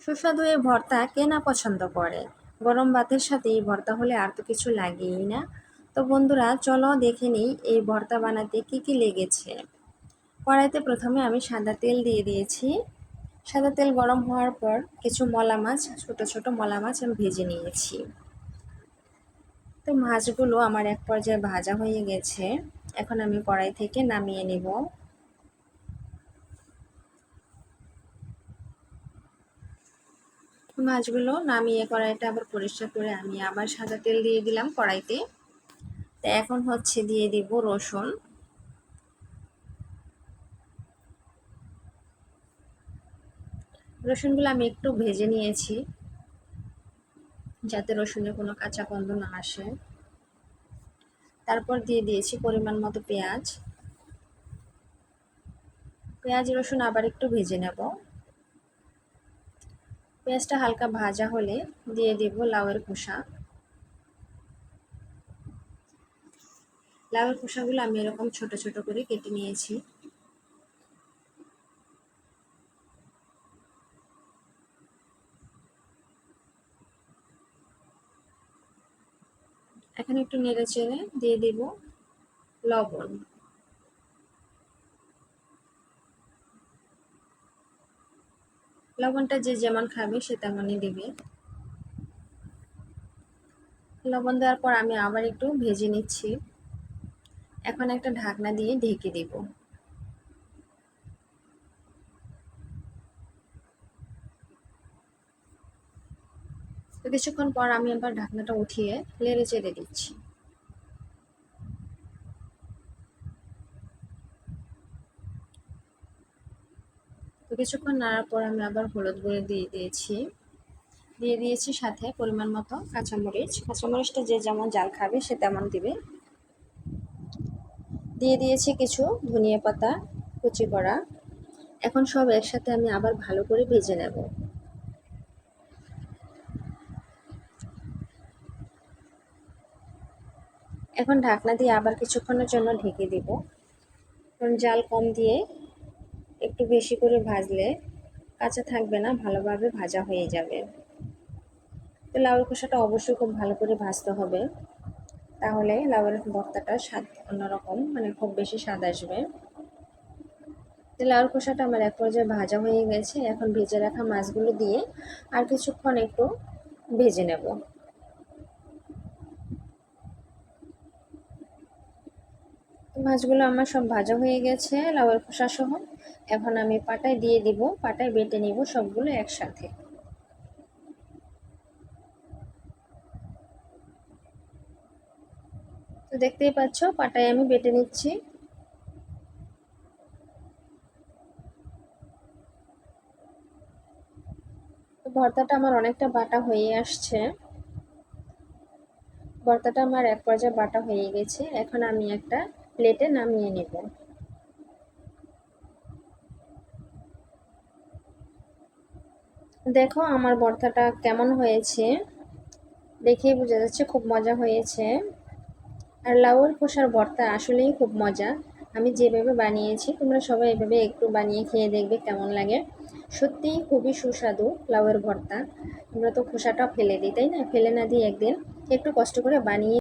সুস্বাদু এই ভর্তা কে না পছন্দ করে। গরম ভাতের সাথে এই ভর্তা হলে আর তো কিছু লাগেই না। তো বন্ধুরা, চলো দেখে নিই এই ভর্তা বানাতে কি কি লেগেছে। কড়াইতে প্রথমে আমি সাদা তেল দিয়ে দিয়েছি। সাদা তেল গরম হওয়ার পর কিছু মলা মাছ, ছোট ছোট মলা মাছ আমি ভেজে নিয়েছি। তো মাছগুলো আমার এক পর্যায়ে ভাজা হয়ে গেছে। এখন আমি কড়াই থেকে নামিয়ে নেব। মাছগুলো নামিয়ে কড়াইটা আবার পরিষ্কার করে আমি আবার সাদা তেল দিয়ে দিলাম কড়াইতে। তো এখন দিয়ে দিব রসুন। রসুনগুলো আমি একটু ভেজে নিয়েছি যাতে রসুনের কোনো কাঁচা গন্ধ না আসে। তারপর দিয়ে দিয়েছি পরিমাণ মতো পেঁয়াজ। পেঁয়াজ রসুন আবার একটু ভেজে নেব। পেঁয়াজটা হালকা ভাজা হলে দিয়ে দেব লাউয়ের খোসা। লাউয়ের খোসাগুলো আমি এরকম ছোট ছোট করে কেটে নিয়েছি। এখন একটু নেড়ে চেড়ে দিয়ে দেব লবণ। লবণটা যে যেমন খাবে সে তেমনই দেবে। লবণ দেওয়ার পর আমি আবার একটু ভেজে নিচ্ছি। এখন একটা ঢাকনা দিয়ে ঢেকে দেব। তো কিছুক্ষণ পর আমি আবার ঢাকনাটা উঠিয়ে নেড়ে চেড়ে দিচ্ছি। তো কিছুক্ষণ নাড়ার পর আমি আবার হলুদ গুঁড়ো দিয়ে দিয়েছি সাথে পরিমাণ মতো কাঁচামরিচ। কাঁচামরিচটা যে যেমন ঝাল খাবে সে তেমন দিবে। দিয়ে দিয়েছি কিছু ধনিয়া পাতা কুচি করা। এখন সব একসাথে আমি আবার ভালো করে ভেজে নেব। এখন ঢাকনা দিয়ে আবার কিছুক্ষণের জন্য ঢেকে দিব। কারণ জাল কম দিয়ে একটু বেশি করে ভাজলে কাঁচা থাকবে না, ভালোভাবে ভাজা হয়ে যাবে। তো লাউয়ের খোসাটা অবশ্যই খুব ভালো করে ভাজতে হবে, তাহলে লাউয়ের ভর্তাটা স্বাদ অন্যরকম, মানে খুব বেশি স্বাদ আসবে। তো লাউয়ের খোসাটা আমার এক পর্যায়ে ভাজা হয়ে গেছে। এখন ভেজে রাখা মাছগুলো দিয়ে আর কিছুক্ষণ একটু ভেজে নেব। মাছগুলো আমার সব ভাজা হয়ে গেছে লাউয়ের খোসা সহ। এখন আমি পাটায় দিয়ে দিব, পাটায় বেটে নিব সবগুলো একসাথে। তো দেখতেই পাচ্ছ পাটায় আমি বেটে নিচ্ছি। তো ভর্তাটা আমার অনেকটা বাটা হয়ে আসছে। ভর্তাটা আমার এক পর্যায়ে বাটা হয়ে গেছে। এখন আমি একটা প্লেটে নামিয়ে নেব। দেখো আমার ভর্তাটা কেমন হয়েছে, দেখেই বোঝা যাচ্ছে খুব মজা হয়েছে। আর লাউয়ের খোসার ভর্তা আসলেই খুব মজা। আমি যেভাবে বানিয়েছি তোমরা সবাই এভাবে একটু বানিয়ে খেয়ে দেখবে কেমন লাগে। সত্যিই খুবই সুস্বাদু লাউয়ের ভর্তা। আমরা তো খোসাটা ফেলে দিই, তাই না? ফেলে না দিয়ে একদিন একটু কষ্ট করে বানিয়ে